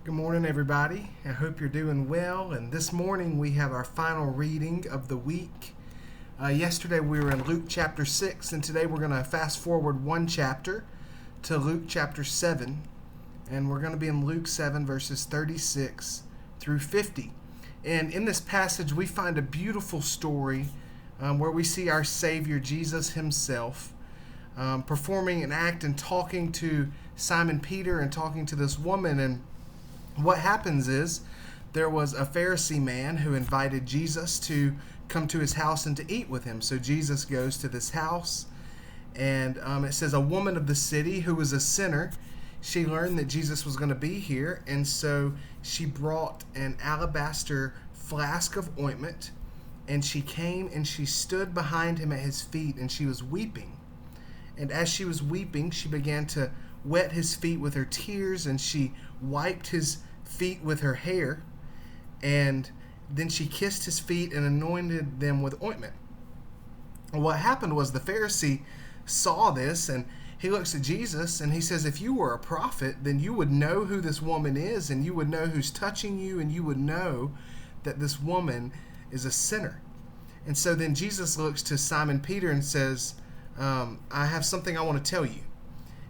Good morning, everybody. I hope you're doing well. And this morning we have our final reading of the week. Yesterday we were in Luke chapter 6, and today we're going to fast forward one chapter to Luke chapter 7. And we're going to be in Luke 7, verses 36 through 50. And in this passage, we find a beautiful story where we see our Savior, Jesus himself, performing an act and talking to Simon Peter and talking to this woman. And what happens is there was a Pharisee man who invited Jesus to come to his house and to eat with him. So Jesus goes to this house, and it says a woman of the city who was a sinner, she learned that Jesus was going to be here, and so she brought an alabaster flask of ointment, and she came and she stood behind him at his feet, and she was weeping. And as she was weeping, she began to wet his feet with her tears, and she wiped his feet with her hair, and then she kissed his feet and anointed them with ointment. And what happened was the Pharisee saw this, and he looks at Jesus and he says, if you were a prophet, then you would know who this woman is, and you would know who's touching you, and you would know that this woman is a sinner. And so then Jesus looks to Simon Peter and says, I have something I want to tell you.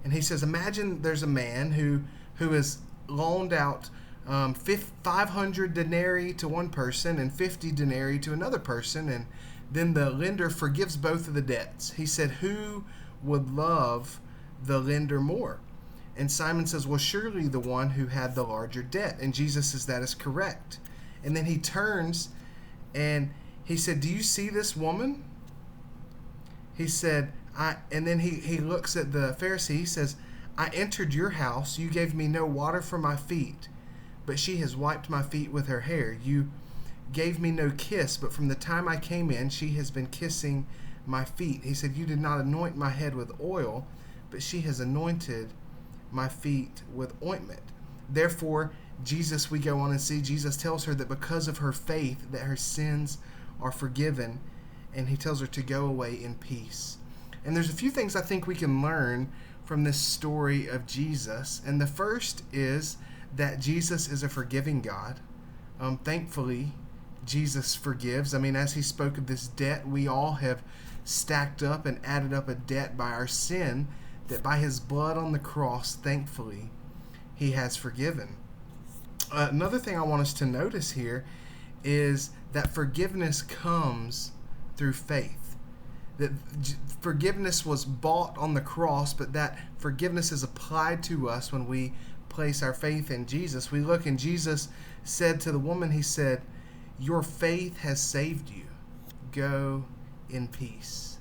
And he says, imagine there's a man who has loaned out 500 denarii to one person and 50 denarii to another person, and then the lender forgives both of the debts. He said, who would love the lender more? And Simon says, well, surely the one who had the larger debt. And Jesus says, that is correct. And then he turns and he said, do you see this woman? He said, and then he looks at the Pharisee. He says, I entered your house. You gave me no water for my feet, but she has wiped my feet with her hair. You gave me no kiss, but from the time I came in, she has been kissing my feet. He said, you did not anoint my head with oil, but she has anointed my feet with ointment. Therefore, Jesus, we go on and see, Jesus tells her that because of her faith, that her sins are forgiven, and he tells her to go away in peace. And there's a few things I think we can learn from this story of Jesus. And the first is that Jesus is a forgiving God. Thankfully, Jesus forgives. I mean, as he spoke of this debt, we all have stacked up and added up a debt by our sin, that by his blood on the cross, thankfully, he has forgiven. Another thing I want us to notice here is that forgiveness comes through faith. That forgiveness was bought on the cross, but that forgiveness is applied to us when we place our faith in Jesus. We look, and Jesus said to the woman, he said, your faith has saved you. Go in peace.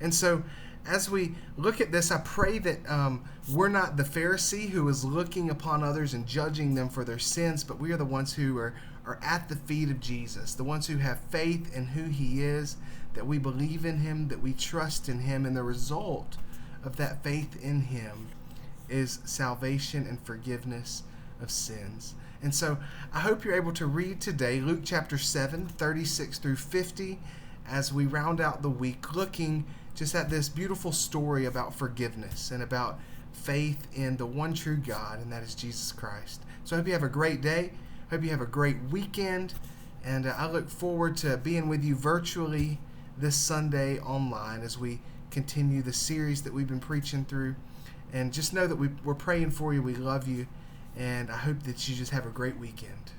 And so as we look at this, I pray that we're not the Pharisee who is looking upon others and judging them for their sins, but we are the ones who are at the feet of Jesus, the ones who have faith in who he is, that we believe in him, that we trust in him, and the result of that faith in him is salvation and forgiveness of sins. And so I hope you're able to read today Luke chapter 7, 36 through 50, as we round out the week, looking just at this beautiful story about forgiveness and about faith in the one true God, and that is Jesus Christ. So I hope you have a great day. I hope you have a great weekend, and I look forward to being with you virtually this Sunday online as we continue the series that we've been preaching through. And just know that we're praying for you. We love you, and I hope that you just have a great weekend.